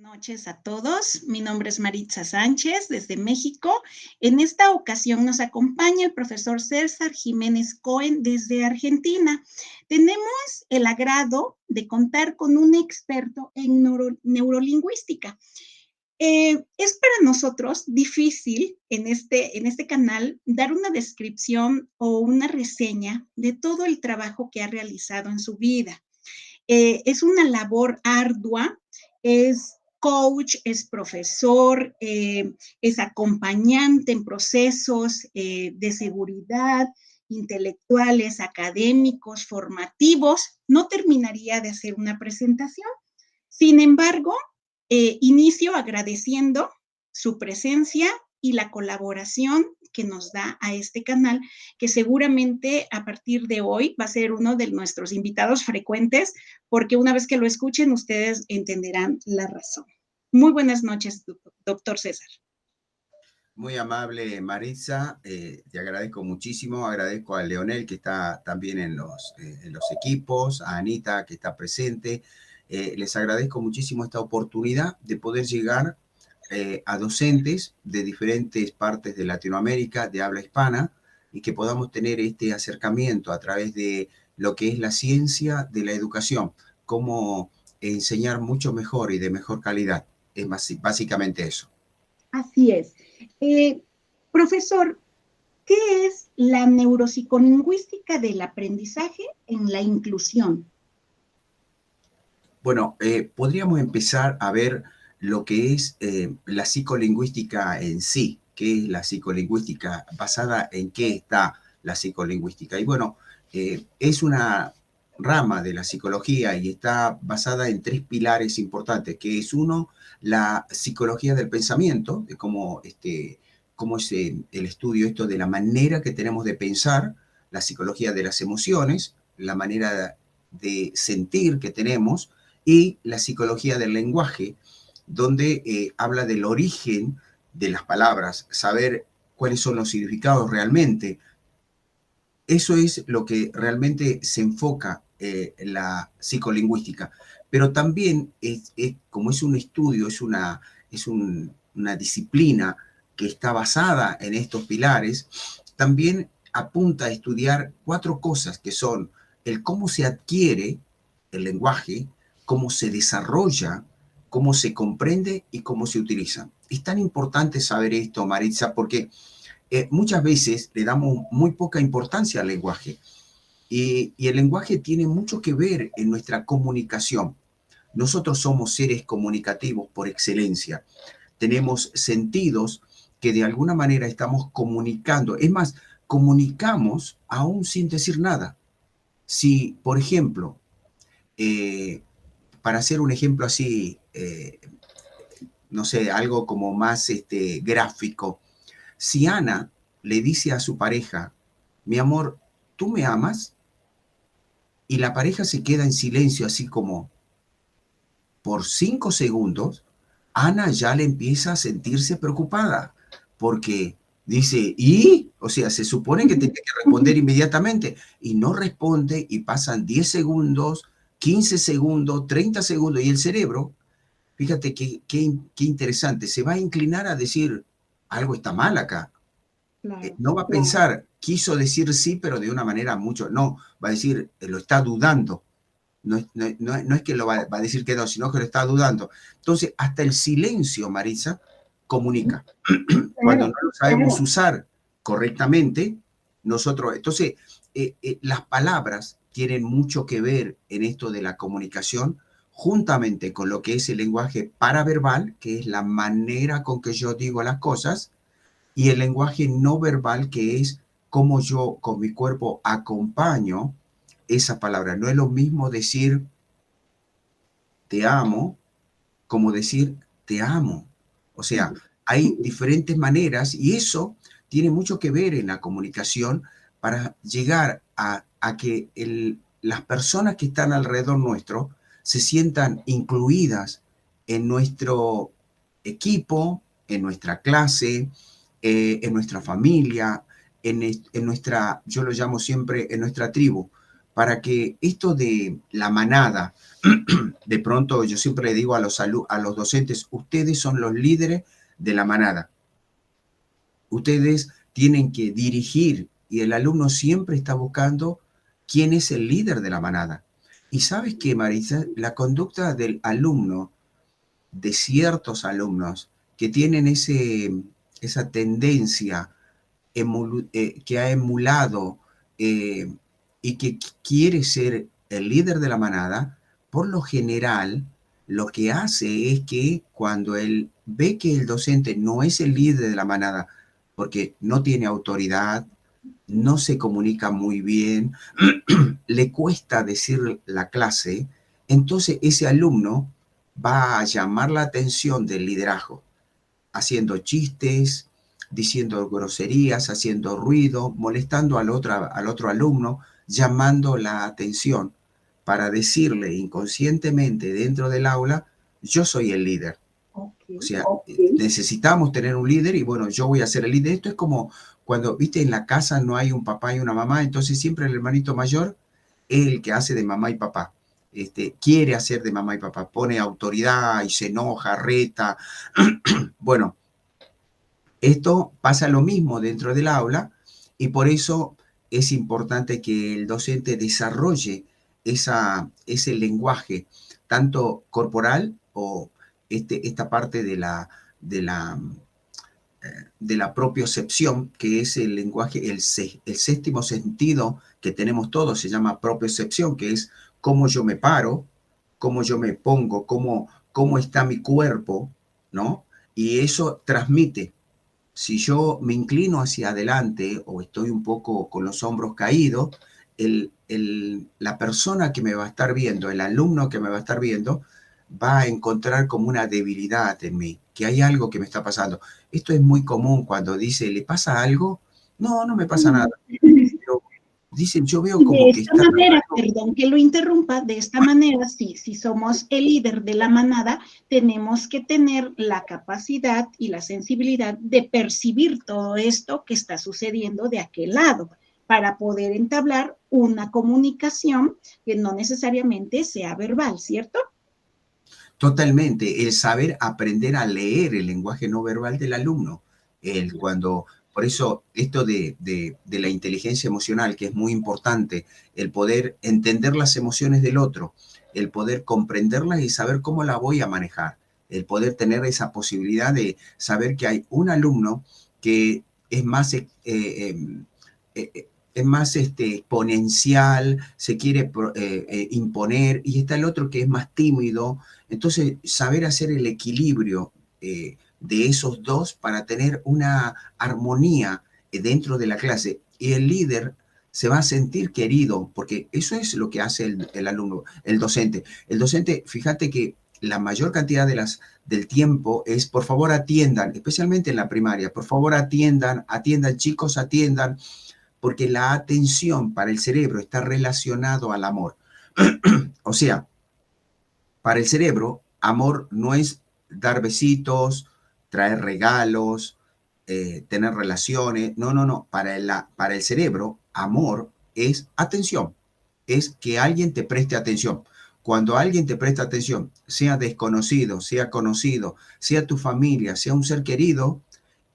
Noches a todos. Mi nombre es Maritza Sánchez desde México. En esta ocasión nos acompaña el profesor César Jiménez Cohen desde Argentina. Tenemos el agrado de contar con un experto en neurolingüística. Es para nosotros difícil en este canal dar una descripción o una reseña de todo el trabajo que ha realizado en su vida. Es una labor ardua, es coach, es profesor, es acompañante en procesos de seguridad, intelectuales, académicos, formativos. No terminaría de hacer una presentación. Sin embargo, inicio agradeciendo su presencia y la colaboración que nos da a este canal, que seguramente a partir de hoy va a ser uno de nuestros invitados frecuentes, porque una vez que lo escuchen, ustedes entenderán la razón. Muy buenas noches, doctor César. Muy amable, Maritza. Te agradezco muchísimo. Agradezco a Leonel, que está también en los equipos, a Anita, que está presente. Les agradezco muchísimo esta oportunidad de poder llegar a docentes de diferentes partes de Latinoamérica, de habla hispana, y que podamos tener este acercamiento a través de lo que es la ciencia de la educación, cómo enseñar mucho mejor y de mejor calidad. Es básicamente eso. Así es. Profesor, ¿qué es la neuropsicolingüística del aprendizaje en la inclusión? Bueno, podríamos empezar a ver lo que es la psicolingüística en sí. ¿Qué es la psicolingüística? ¿Basada en qué está la psicolingüística? Y bueno, es una rama de la psicología y está basada en tres pilares importantes, que es uno, la psicología del pensamiento, de cómo es el estudio esto de la manera que tenemos de pensar, la psicología de las emociones, la manera de sentir que tenemos, y la psicología del lenguaje, donde habla del origen de las palabras, saber cuáles son los significados realmente. Eso es lo que realmente se enfoca en la psicolingüística. Pero también, como es un estudio, una disciplina que está basada en estos pilares, también apunta a estudiar cuatro cosas que son el cómo se adquiere el lenguaje, cómo se desarrolla, cómo se comprende y cómo se utiliza. Es tan importante saber esto, Maritza, porque muchas veces le damos muy poca importancia al lenguaje y el lenguaje tiene mucho que ver en nuestra comunicación. Nosotros somos seres comunicativos por excelencia. Tenemos sentidos que de alguna manera estamos comunicando. Es más, comunicamos aún sin decir nada. Si, por ejemplo, para hacer un ejemplo así, no sé, algo como más gráfico, si Ana le dice a su pareja, mi amor, ¿tú me amas? Y la pareja se queda en silencio, así como por 5 segundos, Ana ya le empieza a sentirse preocupada, porque dice, ¿y? O sea, se supone que tiene que responder inmediatamente, y no responde, y pasan 10 segundos, 15 segundos, 30 segundos, y el cerebro, fíjate qué interesante, se va a inclinar a decir, algo está mal acá. Claro. No va a pensar, quiso decir sí, pero de una manera mucho, no, va a decir, lo está dudando. No es que lo va a decir que no, sino que lo está dudando. Entonces, hasta el silencio, Marisa, comunica. Cuando no lo sabemos usar correctamente, nosotros, entonces, las palabras tienen mucho que ver en esto de la comunicación, juntamente con lo que es el lenguaje paraverbal, que es la manera con que yo digo las cosas, y el lenguaje no verbal, que es cómo yo con mi cuerpo acompaño esa palabra. No es lo mismo decir te amo como decir te amo. O sea, hay diferentes maneras y eso tiene mucho que ver en la comunicación para llegar a que las personas que están alrededor nuestro se sientan incluidas en nuestro equipo, en nuestra clase, en nuestra familia, en nuestra, yo lo llamo siempre, en nuestra tribu. para que esto de la manada, de pronto yo siempre le digo a los docentes, ustedes son los líderes de la manada. Ustedes tienen que dirigir y el alumno siempre está buscando quién es el líder de la manada. Y sabes qué, Marisa, la conducta del alumno, de ciertos alumnos que tienen esa tendencia que ha emulado eh, y que quiere ser el líder de la manada, por lo general lo que hace es que cuando él ve que el docente no es el líder de la manada, porque no tiene autoridad, no se comunica muy bien, le cuesta decir la clase, entonces ese alumno va a llamar la atención del liderazgo, haciendo chistes, diciendo groserías, haciendo ruido, molestando al otro alumno, llamando la atención para decirle inconscientemente dentro del aula, yo soy el líder. O sea, necesitamos tener un líder y bueno, yo voy a ser el líder. Esto es como cuando, viste, en la casa no hay un papá y una mamá, entonces siempre el hermanito mayor es el que hace de mamá y papá. Quiere hacer de mamá y papá, pone autoridad y se enoja, reta. Bueno, esto pasa lo mismo dentro del aula y por eso es importante que el docente desarrolle ese lenguaje, tanto corporal o esta parte de la propiocepción, que es el lenguaje, el séptimo sentido que tenemos todos, se llama propiocepción, que es cómo yo me paro, cómo yo me pongo, cómo está mi cuerpo, ¿no? Y eso transmite. Si yo me inclino hacia adelante o estoy un poco con los hombros caídos, la persona que me va a estar viendo, el alumno que me va a estar viendo, va a encontrar como una debilidad en mí, que hay algo que me está pasando. Esto es muy común cuando dice, ¿le pasa algo? No, no me pasa nada. Pero dicen, yo veo Y de como que esta está manera, raro. perdón que lo interrumpa, de esta manera, sí, si somos el líder de la manada, tenemos que tener la capacidad y la sensibilidad de percibir todo esto que está sucediendo de aquel lado, para poder entablar una comunicación que no necesariamente sea verbal, ¿cierto? Totalmente, el saber aprender a leer el lenguaje no verbal del alumno. Por eso esto de la inteligencia emocional, que es muy importante, el poder entender las emociones del otro, el poder comprenderlas y saber cómo la voy a manejar, el poder tener esa posibilidad de saber que hay un alumno que es más es más exponencial, se quiere imponer, y está el otro que es más tímido. Entonces, saber hacer el equilibrio de esos dos para tener una armonía dentro de la clase. Y el líder se va a sentir querido, porque eso es lo que hace el alumno, el docente. El docente, fíjate que la mayor cantidad del tiempo es, por favor, atiendan, especialmente en la primaria, por favor, atiendan, atiendan, chicos, atiendan, porque la atención para el cerebro está relacionado al amor. O sea, para el cerebro, amor no es dar besitos, traer regalos, tener relaciones. No, no, no. Para el cerebro, amor es atención. Es que alguien te preste atención. Cuando alguien te presta atención, sea desconocido, sea conocido, sea tu familia, sea un ser querido,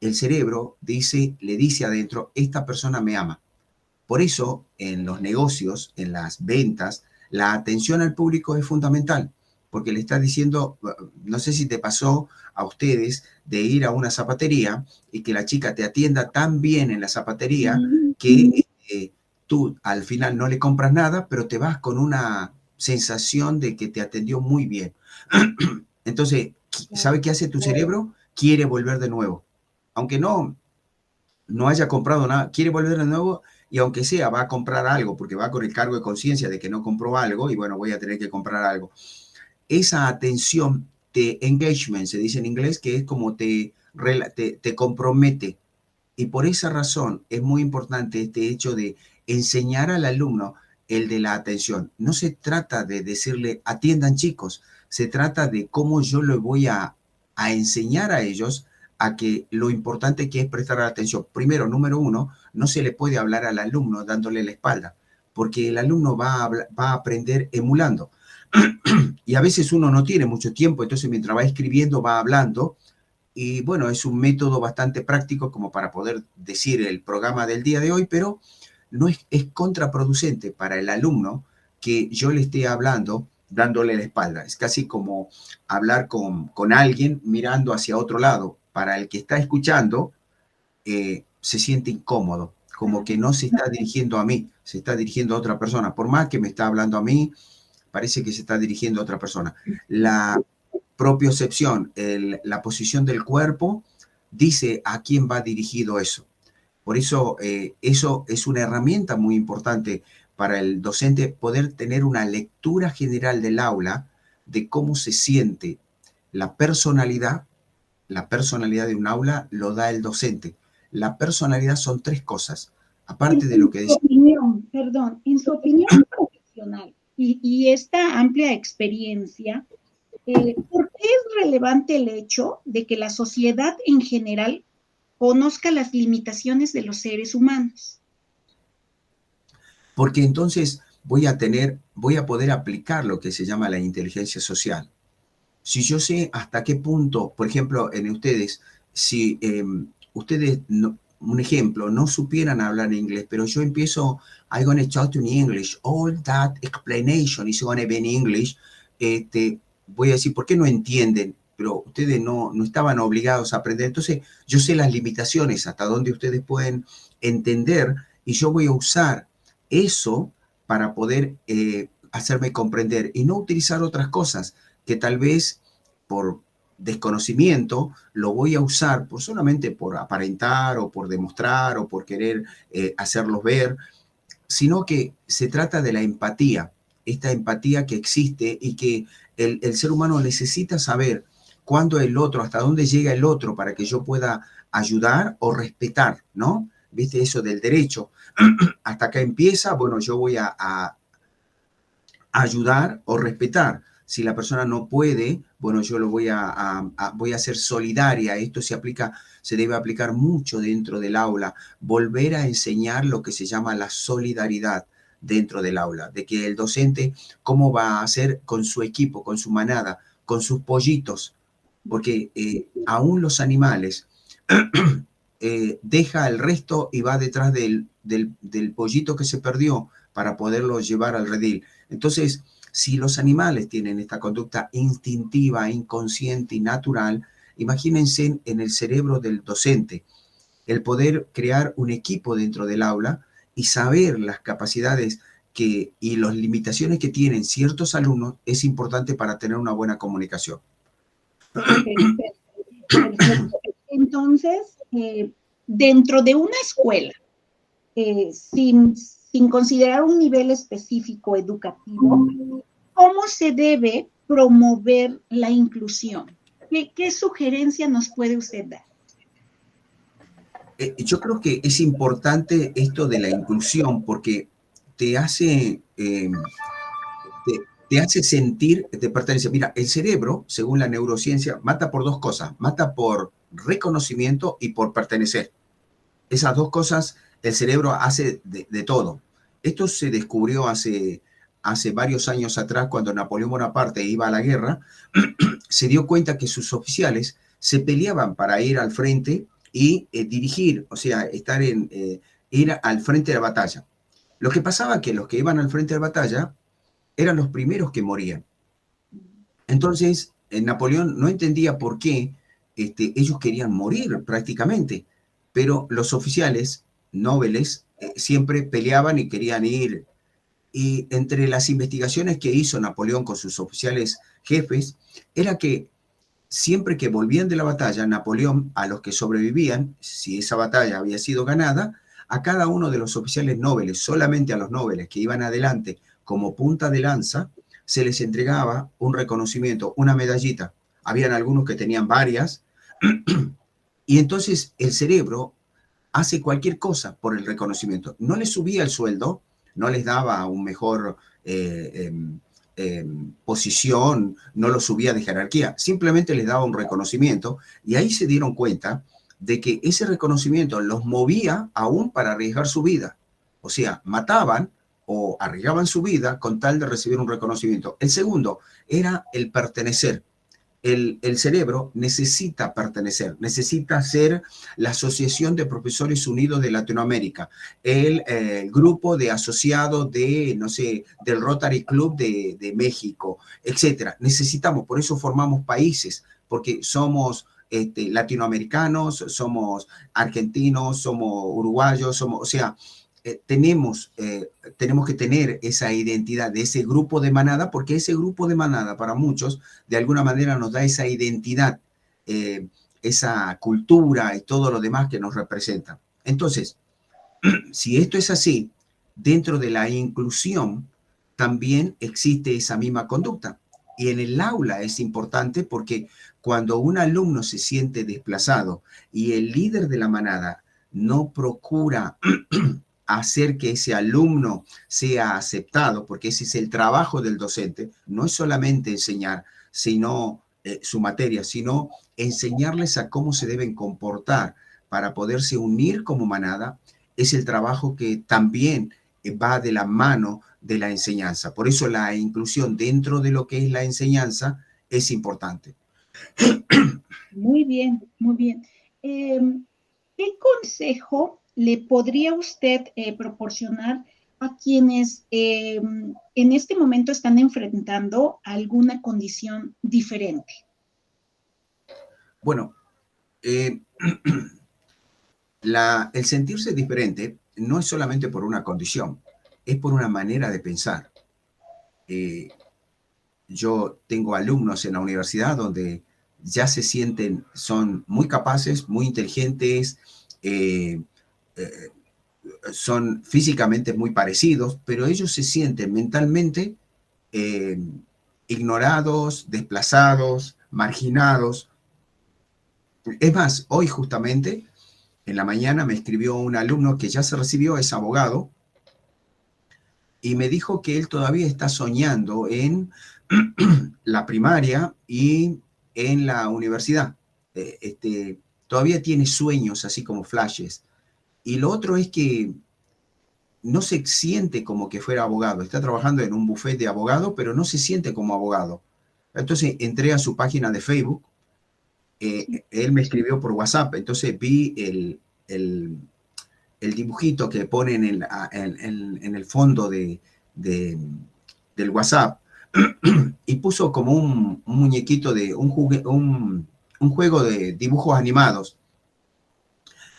el cerebro le dice adentro, esta persona me ama. Por eso, en los negocios, en las ventas, la atención al público es fundamental, porque le está diciendo, no sé si te pasó a ustedes de ir a una zapatería y que la chica te atienda tan bien en la zapatería que tú al final no le compras nada, pero te vas con una sensación de que te atendió muy bien. Entonces, ¿sabe qué hace tu cerebro? Quiere volver de nuevo. Aunque no haya comprado nada, quiere volver de nuevo y aunque sea, va a comprar algo porque va con el cargo de conciencia de que no compró algo y bueno, voy a tener que comprar algo. Esa atención de engagement, se dice en inglés, que es como te compromete. Y por esa razón es muy importante este hecho de enseñar al alumno el de la atención. No se trata de decirle, atiendan chicos, se trata de cómo yo le voy a enseñar a ellos a que lo importante que es prestar atención. Primero, número uno, no se le puede hablar al alumno dándole la espalda, porque el alumno va a aprender emulando. Y a veces uno no tiene mucho tiempo, entonces mientras va escribiendo va hablando, y bueno, es un método bastante práctico como para poder decir el programa del día de hoy, pero no es contraproducente para el alumno que yo le esté hablando dándole la espalda. Es casi como hablar con alguien mirando hacia otro lado. Para el que está escuchando, se siente incómodo, como que no se está dirigiendo a mí, se está dirigiendo a otra persona. Por más que me está hablando a mí, parece que se está dirigiendo a otra persona. La propiocepción, la posición del cuerpo, dice a quién va dirigido eso. Por eso, eso es una herramienta muy importante para el docente, poder tener una lectura general del aula de cómo se siente la personalidad. La personalidad de un aula lo da el docente. La personalidad son tres cosas, aparte de lo que dice. En su opinión profesional y esta amplia experiencia, ¿por qué es relevante el hecho de que la sociedad en general conozca las limitaciones de los seres humanos? Porque entonces voy a poder aplicar lo que se llama la inteligencia social. Si yo sé hasta qué punto, por ejemplo, en ustedes, si ustedes, un ejemplo, no supieran hablar inglés, pero yo empiezo, I'm going to talk to in English, all that explanation is going to be in English, voy a decir, ¿por qué no entienden? Pero ustedes no estaban obligados a aprender. Entonces, yo sé las limitaciones, hasta dónde ustedes pueden entender, y yo voy a usar eso para poder hacerme comprender y no utilizar otras cosas que tal vez por desconocimiento lo voy a usar solamente por aparentar o por demostrar o por querer hacerlos ver, sino que se trata de la empatía, esta empatía que existe y que el ser humano necesita saber cuándo el otro, hasta dónde llega el otro para que yo pueda ayudar o respetar, ¿no? ¿Viste eso del derecho? Hasta acá empieza, bueno, yo voy a ayudar o respetar. Si la persona no puede, bueno, yo lo voy a ser solidaria. Esto se debe aplicar mucho dentro del aula. Volver a enseñar lo que se llama la solidaridad dentro del aula, de que el docente, cómo va a hacer con su equipo, con su manada, con sus pollitos, porque aún los animales deja el resto y va detrás del pollito que se perdió para poderlo llevar al redil. Entonces, si los animales tienen esta conducta instintiva, inconsciente y natural, imagínense en el cerebro del docente, el poder crear un equipo dentro del aula y saber las capacidades y las limitaciones que tienen ciertos alumnos es importante para tener una buena comunicación. Perfecto. Entonces, dentro de una escuela, sin considerar un nivel específico educativo, ¿cómo se debe promover la inclusión? ¿Qué sugerencia nos puede usted dar? Yo creo que es importante esto de la inclusión porque te hace sentir de pertenencia. Mira, el cerebro, según la neurociencia, mata por dos cosas. Mata por reconocimiento y por pertenecer. Esas dos cosas el cerebro hace de todo. Esto se descubrió hace varios años atrás, cuando Napoleón Bonaparte iba a la guerra, se dio cuenta que sus oficiales se peleaban para ir al frente y dirigir, o sea, ir al frente de la batalla. Lo que pasaba es que los que iban al frente de la batalla eran los primeros que morían. Entonces, Napoleón no entendía por qué ellos querían morir prácticamente, pero los oficiales nobles siempre peleaban y querían ir. Y entre las investigaciones que hizo Napoleón con sus oficiales jefes, era que siempre que volvían de la batalla, Napoleón, a los que sobrevivían, si esa batalla había sido ganada, a cada uno de los oficiales nobles, solamente a los nobles que iban adelante como punta de lanza, se les entregaba un reconocimiento, una medallita. Habían algunos que tenían varias, y entonces el cerebro hace cualquier cosa por el reconocimiento. No les subía el sueldo, no les daba un mejor posición, no lo subía de jerarquía, simplemente les daba un reconocimiento, y ahí se dieron cuenta de que ese reconocimiento los movía aún para arriesgar su vida. O sea, mataban o arriesgaban su vida con tal de recibir un reconocimiento. El segundo era el pertenecer. El cerebro necesita pertenecer, necesita ser la Asociación de Profesores Unidos de Latinoamérica, el grupo de asociados de, no sé, del Rotary Club de México, etcétera. Necesitamos, por eso formamos países, porque somos latinoamericanos, somos argentinos, somos uruguayos, somos, o sea, tenemos que tener esa identidad de ese grupo de manada, porque ese grupo de manada para muchos de alguna manera nos da esa identidad, esa cultura y todo lo demás que nos representa. Entonces, si esto es así, dentro de la inclusión también existe esa misma conducta. Y en el aula es importante porque cuando un alumno se siente desplazado y el líder de la manada no procura hacer que ese alumno sea aceptado, porque ese es el trabajo del docente, no es solamente enseñar, sino su materia, sino enseñarles a cómo se deben comportar para poderse unir como manada, es el trabajo que también va de la mano de la enseñanza. Por eso la inclusión dentro de lo que es la enseñanza es importante. Muy bien, muy bien. ¿Qué consejo le podría usted proporcionar a quienes en este momento están enfrentando alguna condición diferente? Bueno, el sentirse diferente no es solamente por una condición, es por una manera de pensar. Yo tengo alumnos en la universidad donde ya se sienten, son muy capaces, muy inteligentes, son físicamente muy parecidos, pero ellos se sienten mentalmente ignorados, desplazados, marginados. Es más, hoy justamente, en la mañana me escribió un alumno que ya se recibió, es abogado, y me dijo que él todavía está soñando en la primaria y en la universidad. Todavía tiene sueños así como flashes. Y lo otro es que no se siente como que fuera abogado. Está trabajando en un bufete de abogado, pero no se siente como abogado. Entonces entré a su página de Facebook. Él me escribió por WhatsApp. Entonces vi el dibujito que ponen en el fondo del WhatsApp y puso como un muñequito de un juego de dibujos animados.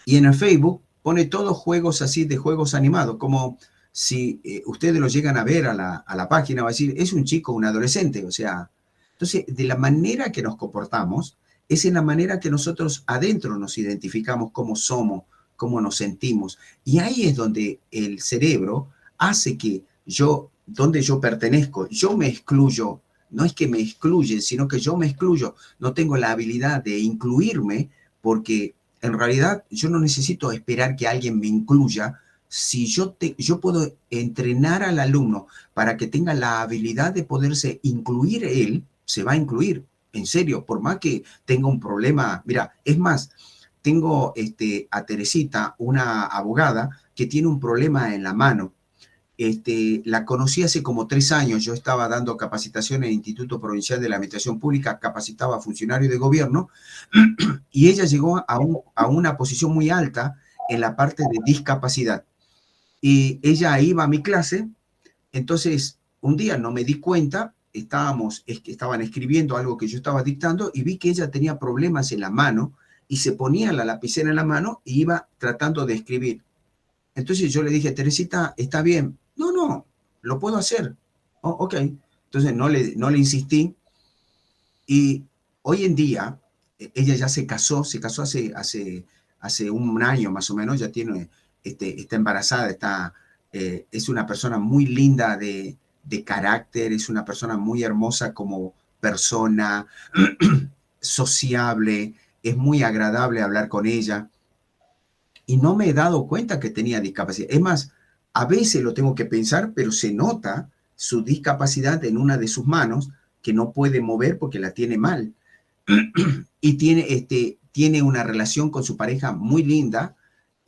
Y en el Facebook pone todos juegos así de juegos animados, como si ustedes lo llegan a ver a la página, va a decir, es un chico, un adolescente, o sea. Entonces, de la manera que nos comportamos, es en la manera que nosotros adentro nos identificamos cómo somos, cómo nos sentimos. Y ahí es donde el cerebro hace que donde yo pertenezco, yo me excluyo, no es que me excluyen, sino que yo me excluyo, no tengo la habilidad de incluirme porque en realidad yo no necesito esperar que alguien me incluya. Si yo puedo entrenar al alumno para que tenga la habilidad de poderse incluir él, se va a incluir, en serio, por más que tenga un problema. Mira, es más, tengo a Teresita, una abogada, que tiene un problema en la mano. La conocí hace como 3 años, yo estaba dando capacitación en el Instituto Provincial de la Administración Pública, capacitaba a funcionarios de gobierno, y ella llegó a una posición muy alta en la parte de discapacidad. Y ella iba a mi clase, entonces un día no me di cuenta, estaban escribiendo algo que yo estaba dictando y vi que ella tenía problemas en la mano y se ponía la lapicera en la mano y iba tratando de escribir. Entonces yo le dije, Teresita, ¿está bien? No, lo puedo hacer. Oh, ok. Entonces no le insistí. Y hoy en día, ella ya se casó hace un año más o menos, ya tiene, está embarazada, es una persona muy linda de carácter, es una persona muy hermosa como persona, sociable, es muy agradable hablar con ella. Y no me he dado cuenta que tenía discapacidad. Es más, a veces lo tengo que pensar, pero se nota su discapacidad en una de sus manos que no puede mover porque la tiene mal. Y tiene una relación con su pareja muy linda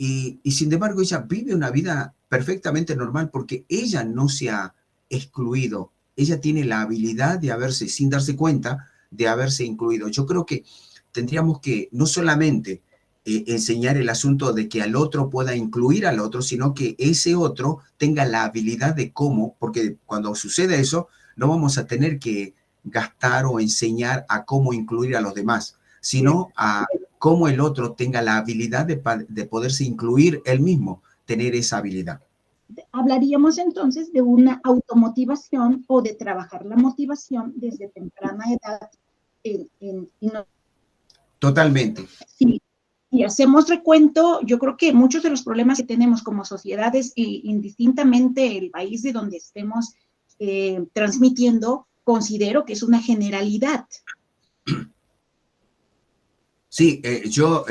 y sin embargo ella vive una vida perfectamente normal porque ella no se ha excluido. Ella tiene la habilidad de haberse, sin darse cuenta, de haberse incluido. Yo creo que tendríamos que no solamente enseñar el asunto de que al otro pueda incluir al otro, sino que ese otro tenga la habilidad de cómo, porque cuando sucede eso, no vamos a tener que gastar o enseñar a cómo incluir a los demás, sino a cómo el otro tenga la habilidad de poderse incluir él mismo, tener esa habilidad. Hablaríamos entonces de una automotivación o de trabajar la motivación desde temprana edad. Totalmente. Sí, y hacemos recuento, yo creo que muchos de los problemas que tenemos como sociedades, indistintamente el país de donde estemos transmitiendo, considero que es una generalidad. Sí, yo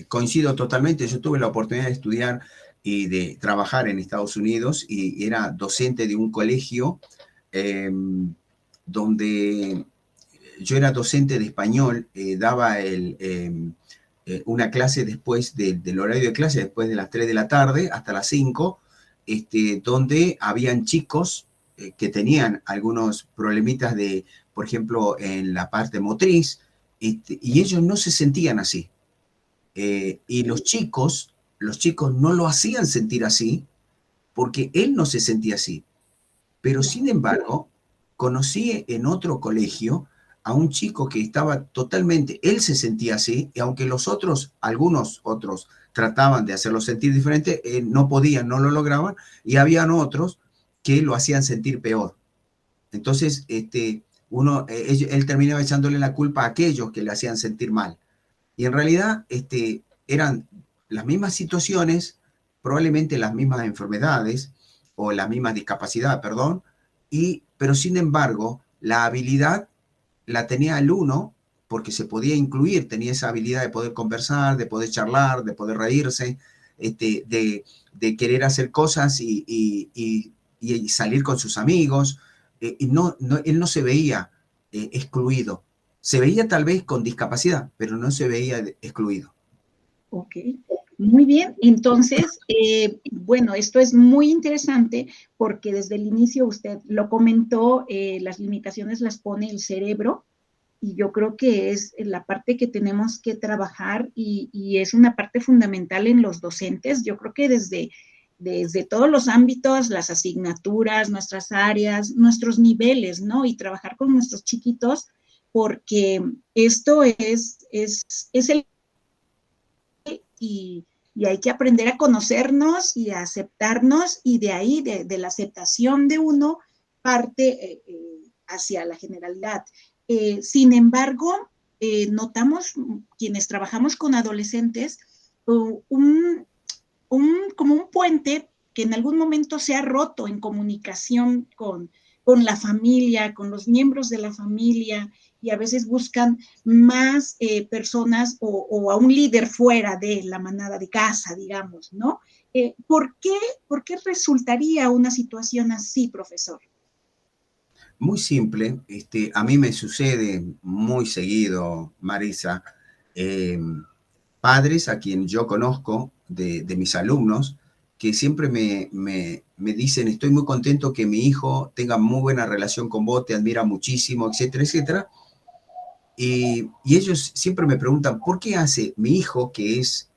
coincido totalmente. Yo tuve la oportunidad de estudiar y de trabajar en Estados Unidos y era docente de un colegio donde yo era docente de español, daba una clase después del horario de clase, después de las 3 de la tarde hasta las 5, donde habían chicos que tenían algunos problemitas de, por ejemplo, en la parte motriz, y ellos no se sentían así. Y los chicos no lo hacían sentir así porque él no se sentía así. Pero sin embargo, conocí en otro colegio a un chico que estaba totalmente, él se sentía así, y aunque los otros, algunos otros, trataban de hacerlo sentir diferente, no podían, no lo lograban, y habían otros que lo hacían sentir peor. Entonces, él terminaba echándole la culpa a aquellos que le hacían sentir mal. Y en realidad eran las mismas situaciones, probablemente las mismas enfermedades o las mismas discapacidades, perdón, pero sin embargo la habilidad la tenía el uno porque se podía incluir, tenía esa habilidad de poder conversar, de poder charlar, de poder reírse, de querer hacer cosas y salir con sus amigos. Y él no se veía excluido. Se veía tal vez con discapacidad, pero no se veía excluido. Ok, muy bien. Entonces, bueno, esto es muy interesante porque desde el inicio usted lo comentó, las limitaciones las pone el cerebro y yo creo que es la parte que tenemos que trabajar y es una parte fundamental en los docentes. Yo creo que desde todos los ámbitos, las asignaturas, nuestras áreas, nuestros niveles, ¿no? Y trabajar con nuestros chiquitos porque esto es el y hay que aprender a conocernos y a aceptarnos y de ahí, de la aceptación de uno, parte hacia la generalidad. Sin embargo, notamos quienes trabajamos con adolescentes como un puente que en algún momento se ha roto en comunicación con la familia, con los miembros de la familia, y a veces buscan más personas o a un líder fuera de la manada de casa, digamos, ¿no? ¿Por qué resultaría una situación así, profesor? Muy simple, a mí me sucede muy seguido, Marisa, padres a quien yo conozco de mis alumnos, que siempre me dicen, estoy muy contento que mi hijo tenga muy buena relación con vos, te admira muchísimo, etcétera, etcétera. Y ellos siempre me preguntan, ¿por qué hace mi hijo, que es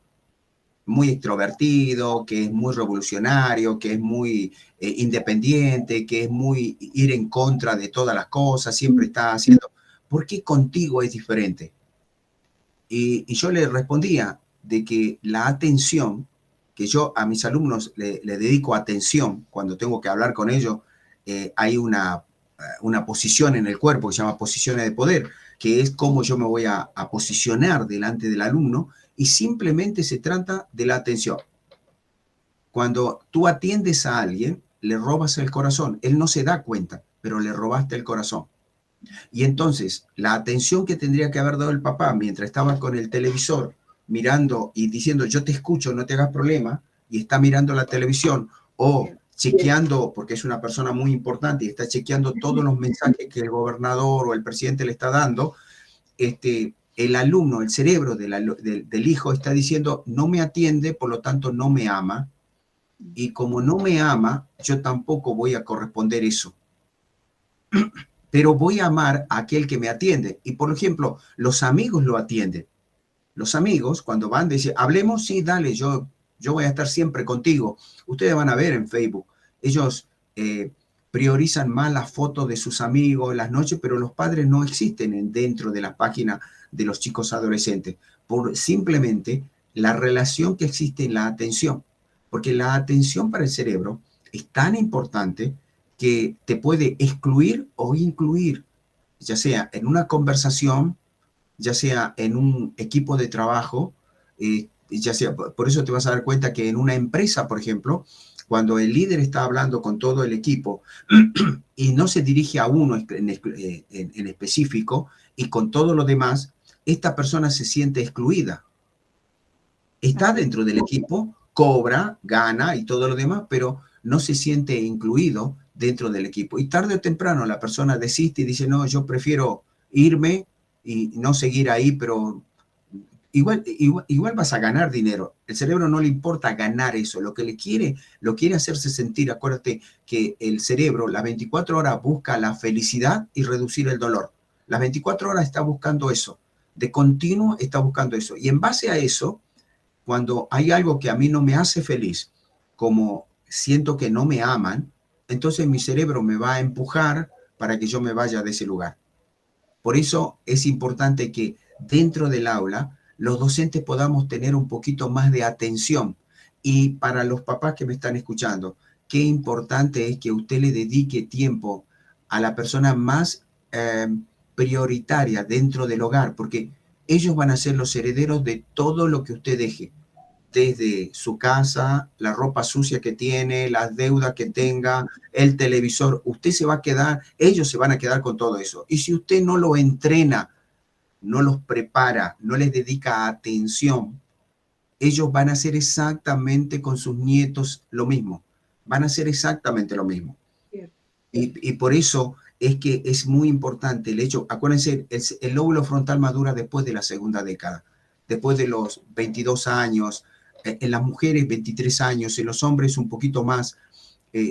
muy extrovertido, que es muy revolucionario, que es muy independiente, que es muy ir en contra de todas las cosas, siempre está haciendo, ¿por qué contigo es diferente? Y yo le respondía de que la atención, que yo a mis alumnos le dedico atención cuando tengo que hablar con ellos, hay una posición en el cuerpo que se llama posiciones de poder, que es cómo yo me voy a posicionar delante del alumno, y simplemente se trata de la atención. Cuando tú atiendes a alguien, le robas el corazón. Él no se da cuenta, pero le robaste el corazón. Y entonces, la atención que tendría que haber dado el papá mientras estaba con el televisor, mirando y diciendo, yo te escucho, no te hagas problema, y está mirando la televisión, o chequeando, porque es una persona muy importante, y está chequeando todos los mensajes que el gobernador o el presidente le está dando, el alumno, el cerebro del hijo está diciendo, no me atiende, por lo tanto no me ama, y como no me ama, yo tampoco voy a corresponder eso. Pero voy a amar a aquel que me atiende. Y por ejemplo, los amigos lo atienden. Los amigos, cuando van, dicen, hablemos, sí, dale, yo voy a estar siempre contigo. Ustedes van a ver en Facebook, ellos priorizan más las fotos de sus amigos, las noches, pero los padres no existen dentro de la página de los chicos adolescentes, por simplemente la relación que existe en la atención. Porque la atención para el cerebro es tan importante que te puede excluir o incluir, ya sea en una conversación, ya sea en un equipo de trabajo, ya sea, por eso te vas a dar cuenta que en una empresa, por ejemplo, cuando el líder está hablando con todo el equipo y no se dirige a uno en específico y con todo lo demás, esta persona se siente excluida. Está dentro del equipo, cobra, gana y todo lo demás, pero no se siente incluido dentro del equipo. Y tarde o temprano la persona desiste y dice, no, yo prefiero irme y no seguir ahí, pero igual vas a ganar dinero. El cerebro no le importa ganar eso, lo quiere hacerse sentir. Acuérdate que el cerebro, las 24 horas busca la felicidad y reducir el dolor. Las 24 horas está buscando eso, de continuo está buscando eso. Y en base a eso, cuando hay algo que a mí no me hace feliz, como siento que no me aman, entonces mi cerebro me va a empujar para que yo me vaya de ese lugar. Por eso es importante que dentro del aula los docentes podamos tener un poquito más de atención. Y para los papás que me están escuchando, qué importante es que usted le dedique tiempo a la persona más prioritaria dentro del hogar, porque ellos van a ser los herederos de todo lo que usted deje, desde su casa, la ropa sucia que tiene, las deudas que tenga, el televisor. Usted se va a quedar, ellos se van a quedar con todo eso. Y si usted no lo entrena, no los prepara, no les dedica atención, ellos van a hacer exactamente con sus nietos lo mismo. Van a hacer exactamente lo mismo. Y por eso es que es muy importante el hecho, acuérdense, el lóbulo frontal madura después de la segunda década, después de los 22 años, en las mujeres 23 años, en los hombres un poquito más.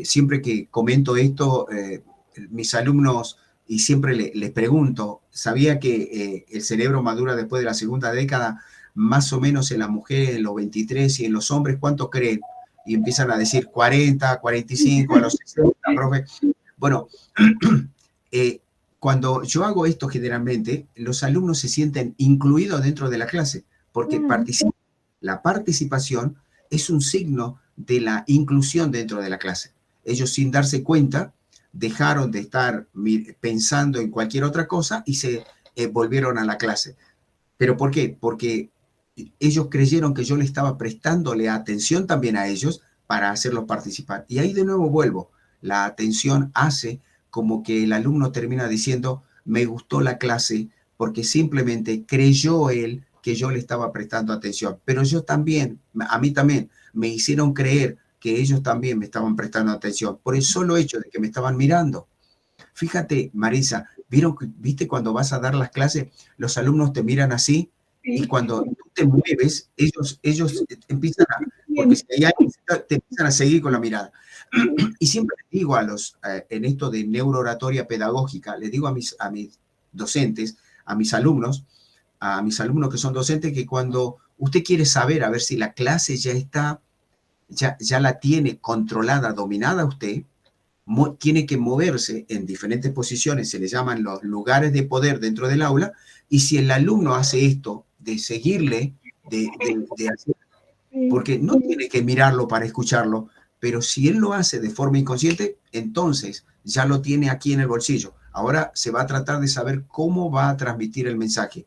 Siempre que comento esto, mis alumnos, y siempre les pregunto, ¿sabía que el cerebro madura después de la segunda década, más o menos en las mujeres en los 23 y en los hombres, cuánto creen? Y empiezan a decir 40, 45, a los 60, profe. Bueno, cuando yo hago esto generalmente, los alumnos se sienten incluidos dentro de la clase, porque la participación es un signo de la inclusión dentro de la clase. Ellos, sin darse cuenta, dejaron de estar pensando en cualquier otra cosa y se volvieron a la clase. ¿Pero por qué? Porque ellos creyeron que yo le estaba prestándole atención también a ellos para hacerlos participar. Y ahí de nuevo vuelvo. La atención hace como que el alumno termina diciendo, me gustó la clase porque simplemente creyó él que yo le estaba prestando atención. Pero yo también, a mí también, me hicieron creer que ellos también me estaban prestando atención por el solo hecho de que me estaban mirando. Fíjate, Marisa, ¿viste cuando vas a dar las clases, los alumnos te miran así? Sí. Y cuando tú te mueves, ellos empiezan a, porque si hay alguien, te empiezan a seguir con la mirada. Y siempre les digo en esto de neurooratoria pedagógica, les digo a mis docentes, a mis alumnos que son docentes, que cuando usted quiere saber a ver si la clase ya la tiene controlada, dominada usted, tiene que moverse en diferentes posiciones, se le llaman los lugares de poder dentro del aula, y si el alumno hace esto, de seguirle, de hacer, porque no tiene que mirarlo para escucharlo, pero si él lo hace de forma inconsciente, entonces ya lo tiene aquí en el bolsillo. Ahora se va a tratar de saber cómo va a transmitir el mensaje.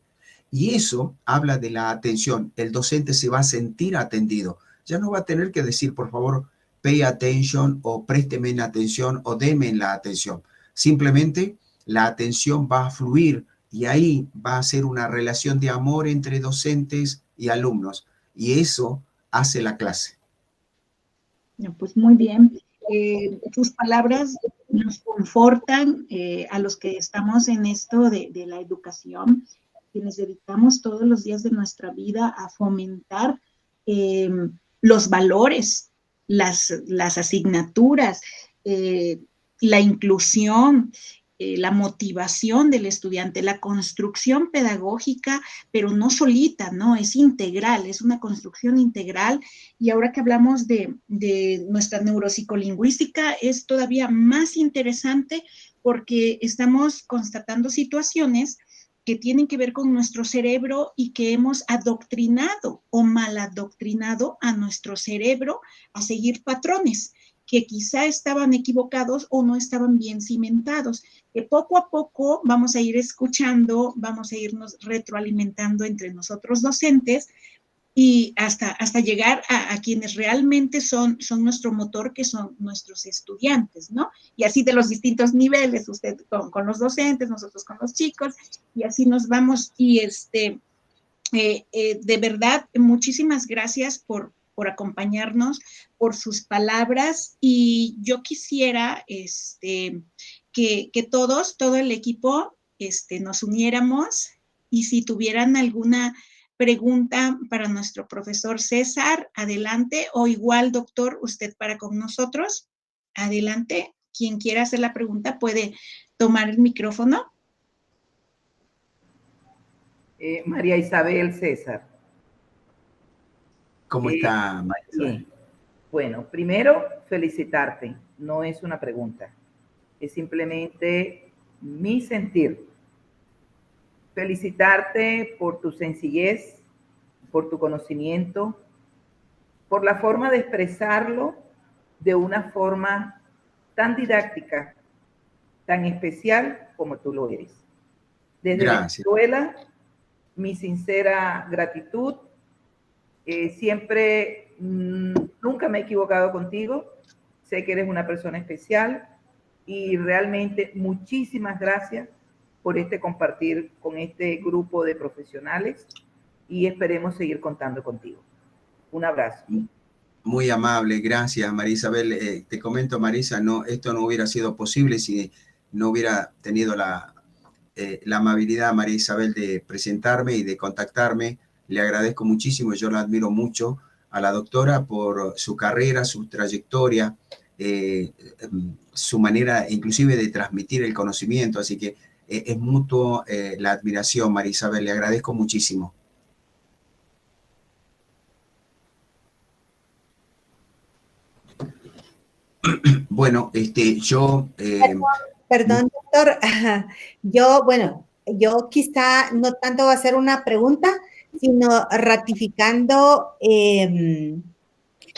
Y eso habla de la atención. El docente se va a sentir atendido. Ya no va a tener que decir, por favor, pay attention o présteme la atención o deme la atención. Simplemente la atención va a fluir y ahí va a ser una relación de amor entre docentes y alumnos. Y eso hace la clase. Pues muy bien. Tus palabras nos confortan a los que estamos en esto de la educación. quienes dedicamos todos los días de nuestra vida a fomentar los valores, las asignaturas, la inclusión, la motivación del estudiante, la construcción pedagógica, pero no solita, ¿no? Es integral, es una construcción integral. Y ahora que hablamos de nuestra neuropsicolingüística, es todavía más interesante porque estamos constatando situaciones que tienen que ver con nuestro cerebro y que hemos adoctrinado o mal adoctrinado a nuestro cerebro a seguir patrones que quizá estaban equivocados o no estaban bien cimentados, que poco a poco vamos a ir escuchando, vamos a irnos retroalimentando entre nosotros docentes y hasta llegar a quienes realmente son nuestro motor, que son nuestros estudiantes, ¿no? Y así de los distintos niveles, usted con los docentes, nosotros con los chicos, y así nos vamos. Y de verdad, muchísimas gracias por acompañarnos, por sus palabras, y yo quisiera que todos, todo el equipo, nos uniéramos, y si tuvieran alguna pregunta para nuestro profesor César, adelante, o igual, doctor, usted para con nosotros, adelante. Quien quiera hacer la pregunta puede tomar el micrófono. María Isabel César. ¿Cómo está, María Isabel? Bien. Bueno, primero, felicitarte. No es una pregunta, es simplemente mi sentir. Felicitarte por tu sencillez, por tu conocimiento, por la forma de expresarlo de una forma tan didáctica, tan especial como tú lo eres. Desde Venezuela, mi sincera gratitud. Siempre, nunca me he equivocado contigo. Sé que eres una persona especial y realmente muchísimas gracias por compartir con este grupo de profesionales y esperemos seguir contando contigo. Un abrazo. Muy amable, gracias, María Isabel. Te comento, Marisa, esto no hubiera sido posible si no hubiera tenido la amabilidad, María Isabel, de presentarme y de contactarme. Le agradezco muchísimo, yo la admiro mucho a la doctora por su carrera, su trayectoria, su manera inclusive de transmitir el conocimiento, así que es mutuo la admiración, María Isabel, le agradezco muchísimo. Bueno, yo... Perdón, doctor, yo quizá no tanto va a ser una pregunta, sino ratificando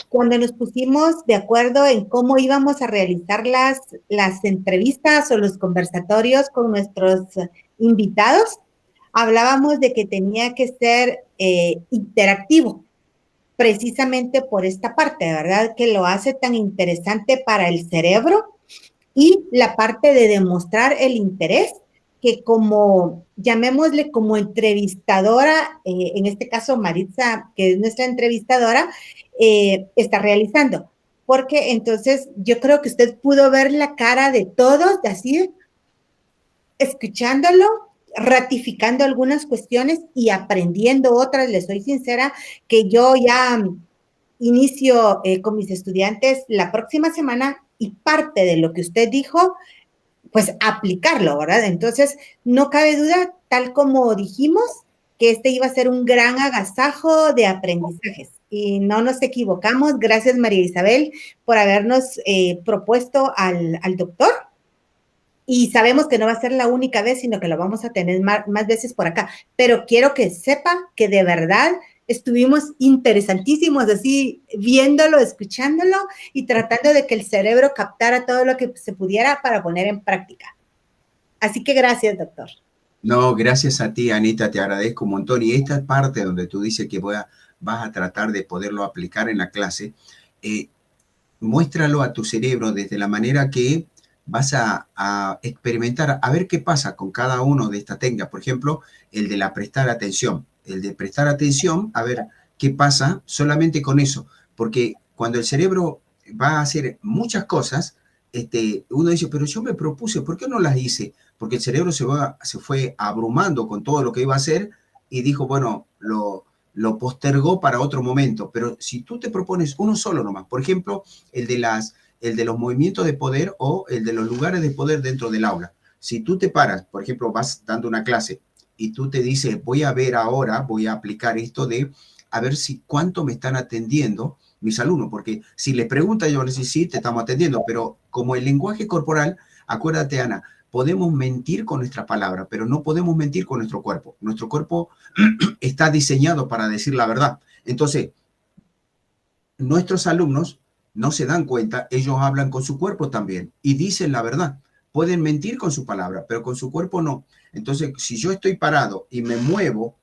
cuando nos pusimos de acuerdo en cómo íbamos a realizar las entrevistas o los conversatorios con nuestros invitados, hablábamos de que tenía que ser interactivo, precisamente por esta parte, ¿verdad? Que lo hace tan interesante para el cerebro y la parte de demostrar el interés que como, llamémosle como entrevistadora, en este caso Maritza, que es nuestra entrevistadora, está realizando. Porque entonces yo creo que usted pudo ver la cara de todos, de así, escuchándolo, ratificando algunas cuestiones y aprendiendo otras. Les soy sincera que yo ya inicio con mis estudiantes la próxima semana y parte de lo que usted dijo, pues aplicarlo, ¿verdad? Entonces, no cabe duda, tal como dijimos, que este iba a ser un gran agasajo de aprendizajes. Y no nos equivocamos. Gracias, María Isabel, por habernos propuesto al doctor. Y sabemos que no va a ser la única vez, sino que lo vamos a tener más veces por acá. Pero quiero que sepa que de verdad estuvimos interesantísimos, así viéndolo, escuchándolo y tratando de que el cerebro captara todo lo que se pudiera para poner en práctica. Así que gracias, doctor. No, gracias a ti, Anita, te agradezco un montón. Y esta parte donde tú dices que vas a tratar de poderlo aplicar en la clase, muéstralo a tu cerebro desde la manera que vas a experimentar, a ver qué pasa con cada uno de estas técnicas. Por ejemplo, el de la prestar atención. El de prestar atención, a ver qué pasa solamente con eso. Porque cuando el cerebro va a hacer muchas cosas, uno dice, pero yo me propuse, ¿por qué no las hice? porque el cerebro se fue abrumando con todo lo que iba a hacer y dijo, bueno, lo postergó para otro momento. Pero si tú te propones uno solo nomás, por ejemplo, el de los movimientos de poder o el de los lugares de poder dentro del aula. Si tú te paras, por ejemplo, vas dando una clase y tú te dices, voy a ver ahora, voy a aplicar esto de a ver si cuánto me están atendiendo mis alumnos, porque si les preguntan, yo les digo, sí, te estamos atendiendo, pero como el lenguaje corporal, acuérdate, Ana, podemos mentir con nuestra palabra, pero no podemos mentir con nuestro cuerpo. Nuestro cuerpo está diseñado para decir la verdad. Entonces, nuestros alumnos no se dan cuenta, ellos hablan con su cuerpo también y dicen la verdad. Pueden mentir con su palabra, pero con su cuerpo no. Entonces, si yo estoy parado y me muevo,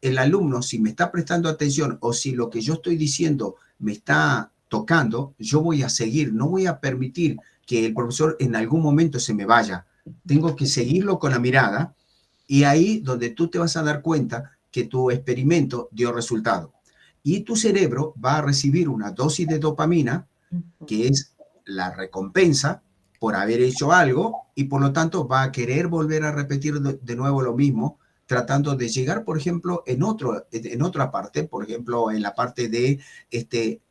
el alumno, si me está prestando atención o si lo que yo estoy diciendo me está tocando, yo voy a seguir, no voy a permitir que el profesor en algún momento se me vaya. Tengo que seguirlo con la mirada y ahí donde tú te vas a dar cuenta que tu experimento dio resultado. Y tu cerebro va a recibir una dosis de dopamina, que es la recompensa por haber hecho algo, y por lo tanto va a querer volver a repetir de nuevo lo mismo, tratando de llegar, por ejemplo, en otra parte, por ejemplo, en la parte de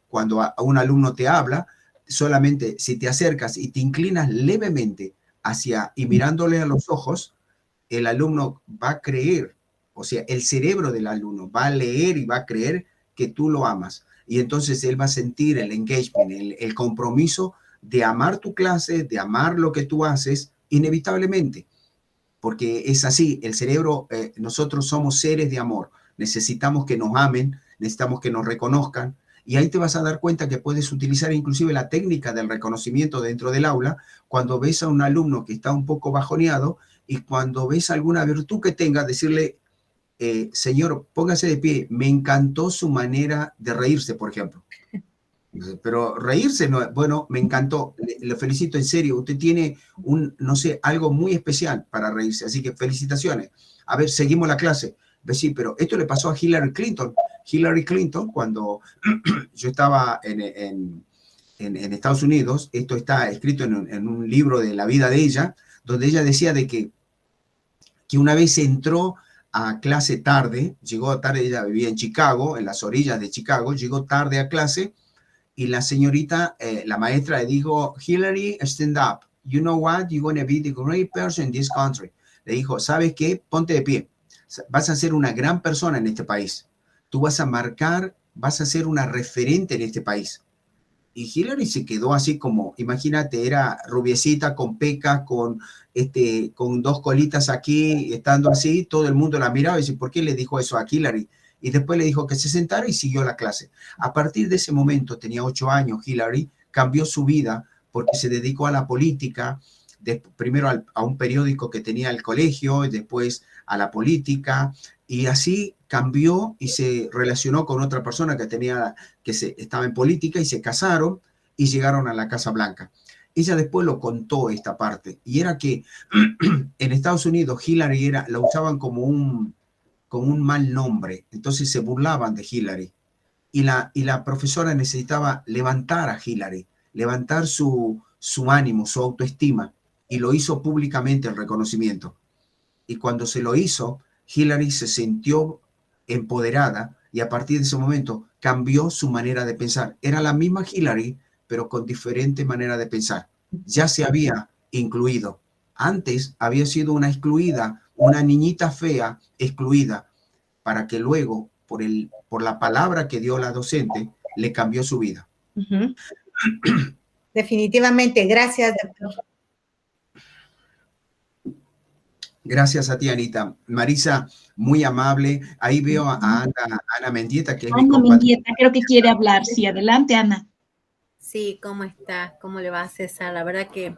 cuando a un alumno te habla, solamente si te acercas y te inclinas levemente hacia y mirándole a los ojos, el alumno va a creer, o sea, el cerebro del alumno va a leer y va a creer que tú lo amas. Y entonces él va a sentir el engagement, el compromiso de amar tu clase, de amar lo que tú haces, inevitablemente. Porque es así, el cerebro, nosotros somos seres de amor, necesitamos que nos amen, necesitamos que nos reconozcan, y ahí te vas a dar cuenta que puedes utilizar inclusive la técnica del reconocimiento dentro del aula, cuando ves a un alumno que está un poco bajoneado, y cuando ves alguna virtud que tenga, decirle, señor, póngase de pie, me encantó su manera de reírse, por ejemplo. Pero reírse, no, bueno, me encantó, le felicito en serio, usted tiene no sé, algo muy especial para reírse, así que felicitaciones. A ver, seguimos la clase. Sí, pero esto le pasó a Hillary Clinton. Hillary Clinton, cuando yo estaba en Estados Unidos, esto está escrito en un libro de la vida de ella, donde ella decía de que una vez entró a clase tarde, llegó tarde, ella vivía en Chicago, en las orillas de Chicago, llegó tarde a clase, y la señorita, la maestra le dijo, Hillary, stand up. You know what? You're going to be the great person in this country. Le dijo, ¿sabes qué? Ponte de pie. Vas a ser una gran persona en este país. Tú vas a marcar, vas a ser una referente en este país. Y Hillary se quedó así como, imagínate, era rubiecita, con pecas, con dos colitas aquí, estando así, todo el mundo la miraba y dice, ¿por qué le dijo eso a Hillary? Y después le dijo que se sentara y siguió la clase. A partir de ese momento, tenía 8 años, Hillary cambió su vida porque se dedicó a la política, primero a un periódico que tenía el colegio, y después a la política, y así cambió y se relacionó con otra persona que estaba en política y se casaron y llegaron a la Casa Blanca. Ella después lo contó esta parte, y era que en Estados Unidos Hillary la usaban como un mal nombre, entonces se burlaban de Hillary, y la profesora necesitaba levantar a Hillary, levantar su ánimo, su autoestima, y lo hizo públicamente el reconocimiento. Y cuando se lo hizo, Hillary se sintió empoderada y a partir de ese momento cambió su manera de pensar. Era la misma Hillary, pero con diferente manera de pensar. Ya se había incluido. Antes había sido una excluida, una niñita fea excluida, para que luego, por la palabra que dio la docente, le cambió su vida. Uh-huh. Definitivamente, gracias, doctor. Gracias a ti, Anita. Marisa, muy amable. Ahí veo a Ana Mendieta, que es mi Ana compañera. Mendieta, creo que quiere hablar. Sí, adelante, Ana. Sí, ¿cómo estás? ¿Cómo le va, César? La verdad que,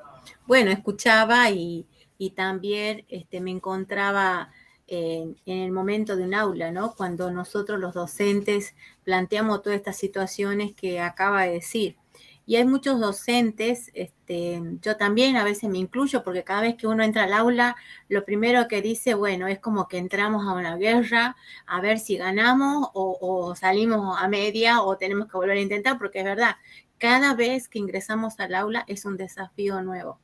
bueno, escuchaba y también me encontraba en el momento de un aula, ¿no? Cuando nosotros los docentes planteamos todas estas situaciones que acaba de decir. Y hay muchos docentes, yo también a veces me incluyo, porque cada vez que uno entra al aula, lo primero que dice, bueno, es como que entramos a una guerra, a ver si ganamos o salimos a media o tenemos que volver a intentar, porque es verdad, cada vez que ingresamos al aula es un desafío nuevo.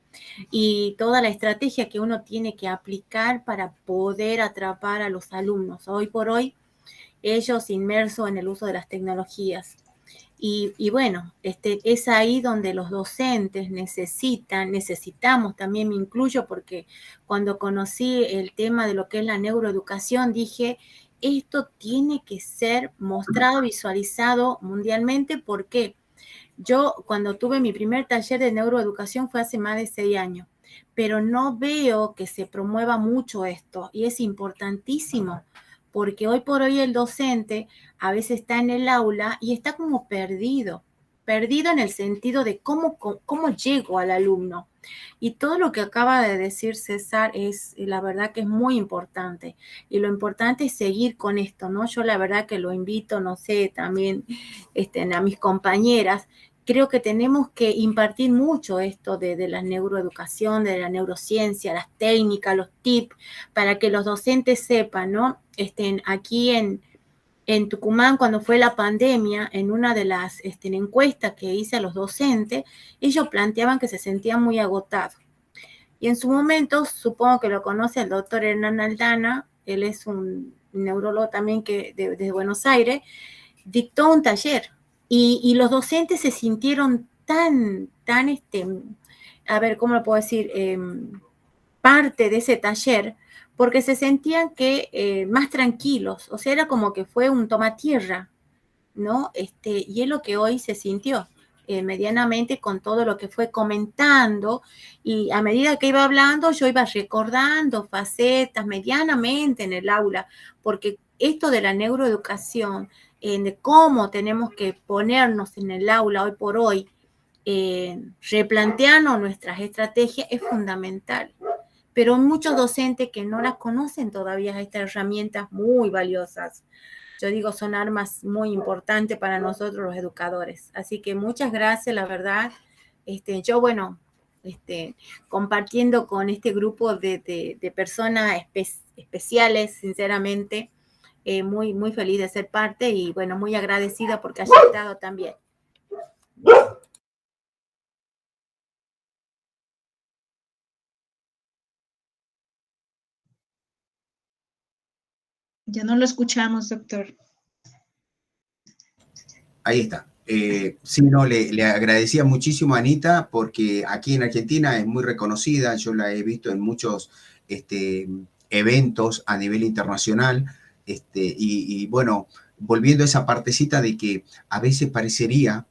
Y toda la estrategia que uno tiene que aplicar para poder atrapar a los alumnos. Hoy por hoy, ellos inmersos en el uso de las tecnologías. Y bueno, es ahí donde los docentes necesitamos, también me incluyo, porque cuando conocí el tema de lo que es la neuroeducación, dije, esto tiene que ser mostrado, visualizado mundialmente. ¿Por qué? Yo cuando tuve mi primer taller de neuroeducación fue hace más de 6 años, pero no veo que se promueva mucho esto y es importantísimo porque hoy por hoy el docente a veces está en el aula y está como perdido en el sentido de cómo llego al alumno. Y todo lo que acaba de decir César es, la verdad que es muy importante. Y lo importante es seguir con esto, ¿no? Yo la verdad que lo invito, no sé, también a mis compañeras. Creo que tenemos que impartir mucho esto de la neuroeducación, de la neurociencia, las técnicas, los tips, para que los docentes sepan, ¿no? Aquí en Tucumán, cuando fue la pandemia, en una de las encuestas que hice a los docentes, ellos planteaban que se sentían muy agotados. Y en su momento, supongo que lo conoce el doctor Hernán Aldana, él es un neurólogo también de Buenos Aires, dictó un taller y los docentes se sintieron tan, a ver, ¿cómo lo puedo decir? Parte de ese taller, porque se sentían que más tranquilos, o sea, era como que fue un tomatierra, ¿no? Y es lo que hoy se sintió medianamente con todo lo que fue comentando, y a medida que iba hablando, yo iba recordando facetas medianamente en el aula, porque esto de la neuroeducación, de cómo tenemos que ponernos en el aula hoy por hoy, replantearnos nuestras estrategias es fundamental. Pero muchos docentes que no las conocen todavía estas herramientas muy valiosas. Yo digo, son armas muy importantes para nosotros los educadores. Así que muchas gracias, la verdad. Yo, bueno, compartiendo con este grupo de personas especiales, sinceramente, muy, muy feliz de ser parte y, bueno, muy agradecida porque haya estado también. Ya no lo escuchamos, doctor. Ahí está. Sí, no, le agradecía muchísimo a Anita porque aquí en Argentina es muy reconocida, yo la he visto en muchos eventos a nivel internacional, y bueno, volviendo a esa partecita de que a veces parecería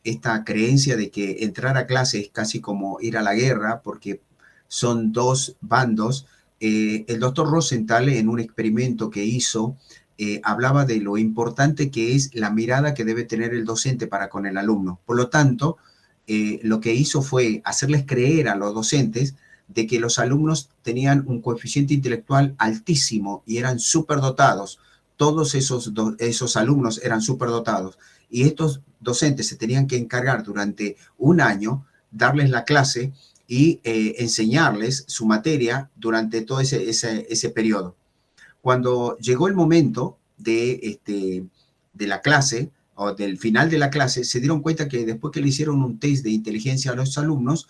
esta creencia de que entrar a clase es casi como ir a la guerra porque son dos bandos. El doctor Rosenthal, en un experimento que hizo, hablaba de lo importante que es la mirada que debe tener el docente para con el alumno. Por lo tanto, lo que hizo fue hacerles creer a los docentes de que los alumnos tenían un coeficiente intelectual altísimo y eran superdotados. Todos esos alumnos eran superdotados. Y estos docentes se tenían que encargar durante un año, darles la clase y enseñarles su materia durante todo ese periodo. Cuando llegó el momento de la clase o del final de la clase, se dieron cuenta que después que le hicieron un test de inteligencia a los alumnos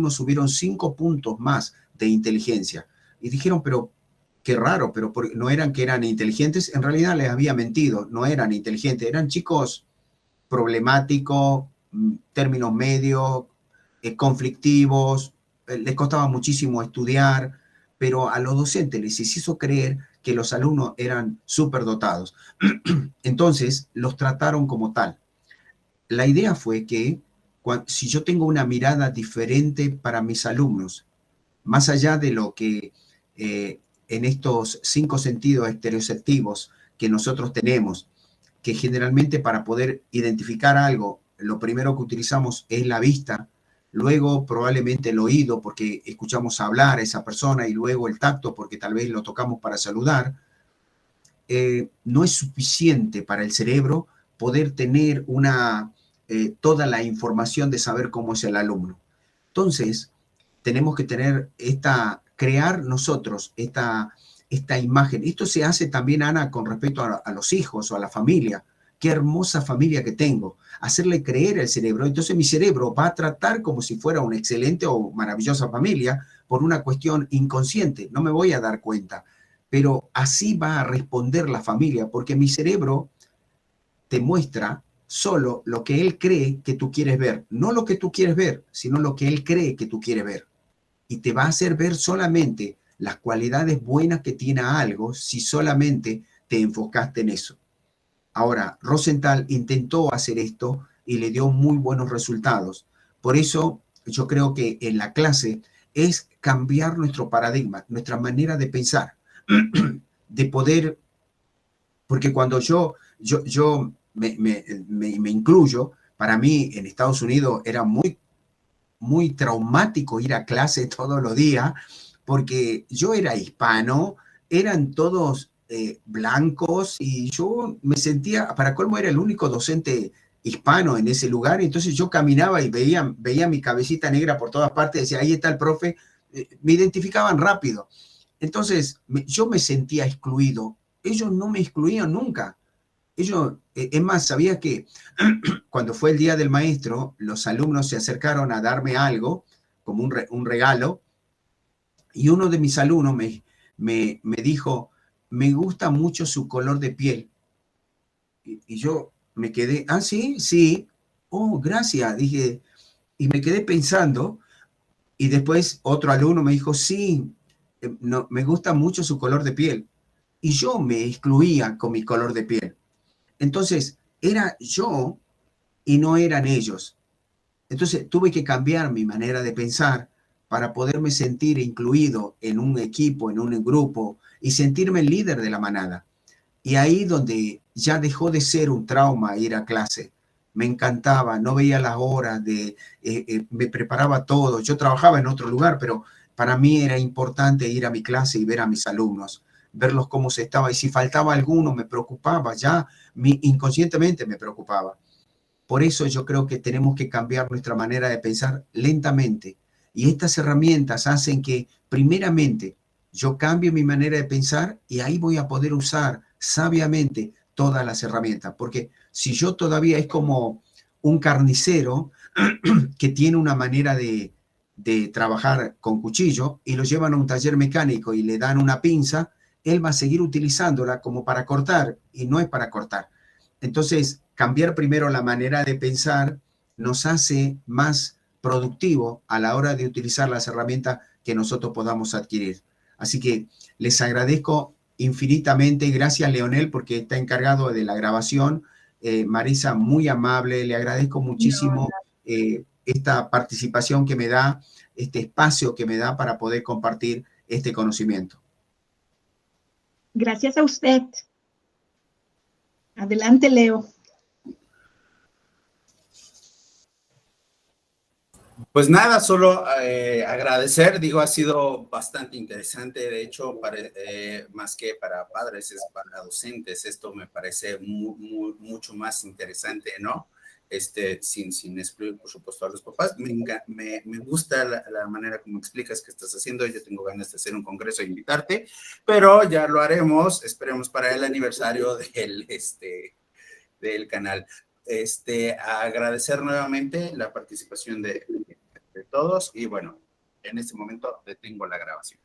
subieron 5 puntos más de inteligencia. Y dijeron, pero qué raro, pero no eran que eran inteligentes, en realidad les había mentido, no eran inteligentes, eran chicos problemáticos, términos medios, conflictivos, les costaba muchísimo estudiar, pero a los docentes les hizo creer que los alumnos eran superdotados. Entonces, los trataron como tal. La idea fue que si yo tengo una mirada diferente para mis alumnos, más allá de lo que en estos 5 sentidos estereoceptivos que nosotros tenemos, que generalmente para poder identificar algo, lo primero que utilizamos es la vista, luego probablemente el oído porque escuchamos hablar a esa persona y luego el tacto porque tal vez lo tocamos para saludar, no es suficiente para el cerebro poder tener una toda la información de saber cómo es el alumno. Entonces, tenemos que tener crear nosotros esta imagen. Esto se hace también, Ana, con respecto a los hijos o a la familia. Qué hermosa familia que tengo. Hacerle creer al cerebro. Entonces mi cerebro va a tratar como si fuera una excelente o maravillosa familia por una cuestión inconsciente. No me voy a dar cuenta. Pero así va a responder la familia, porque mi cerebro te muestra solo lo que él cree que tú quieres ver. No lo que tú quieres ver, sino lo que él cree que tú quieres ver. Y te va a hacer ver solamente las cualidades buenas que tiene algo si solamente te enfocaste en eso. Ahora, Rosenthal intentó hacer esto y le dio muy buenos resultados. Por eso yo creo que en la clase es cambiar nuestro paradigma, nuestra manera de pensar, de poder, porque cuando yo me incluyo, para mí en Estados Unidos era muy traumático ir a clase todos los días, porque yo era hispano, eran todos blancos y yo me sentía, para colmo era el único docente hispano en ese lugar, entonces yo caminaba y veía mi cabecita negra por todas partes, decía, ahí está el profe, me identificaban rápido. Entonces yo me sentía excluido, ellos no me excluían nunca. Ellos, es más, sabía que cuando fue el día del maestro, los alumnos se acercaron a darme algo, como un regalo, y uno de mis alumnos me dijo, me gusta mucho su color de piel. Y yo me quedé, ah, sí, sí, oh, gracias, dije, y me quedé pensando, y después otro alumno me dijo, sí, no, me gusta mucho su color de piel. Y yo me excluía con mi color de piel. Entonces, era yo y no eran ellos. Entonces, tuve que cambiar mi manera de pensar para poderme sentir incluido en un equipo, en un grupo y sentirme el líder de la manada. Y ahí donde ya dejó de ser un trauma ir a clase. Me encantaba, no veía las horas, me preparaba todo. Yo trabajaba en otro lugar, pero para mí era importante ir a mi clase y ver a mis alumnos, verlos cómo se estaba. Y si faltaba alguno, me preocupaba, ya inconscientemente me preocupaba. Por eso yo creo que tenemos que cambiar nuestra manera de pensar lentamente. Y estas herramientas hacen que, primeramente, yo cambie mi manera de pensar y ahí voy a poder usar sabiamente todas las herramientas. Porque si yo todavía es como un carnicero que tiene una manera de trabajar con cuchillo y lo llevan a un taller mecánico y le dan una pinza, él va a seguir utilizándola como para cortar y no es para cortar. Entonces, cambiar primero la manera de pensar nos hace más productivo a la hora de utilizar las herramientas que nosotros podamos adquirir. Así que les agradezco infinitamente. Gracias, Leonel, porque está encargado de la grabación. Marisa, muy amable. Le agradezco muchísimo esta participación que me da, este espacio que me da para poder compartir este conocimiento. Gracias a usted. Adelante, Leo. Pues nada, solo agradecer, digo, ha sido bastante interesante, de hecho, más que para padres, es para docentes, esto me parece mucho más interesante, ¿no? Sin excluir, por supuesto, a los papás. Me gusta la manera como explicas que estás haciendo, yo tengo ganas de hacer un congreso e invitarte, pero ya lo haremos, esperemos para el aniversario del canal. Agradecer nuevamente la participación de todos y bueno, en este momento detengo la grabación.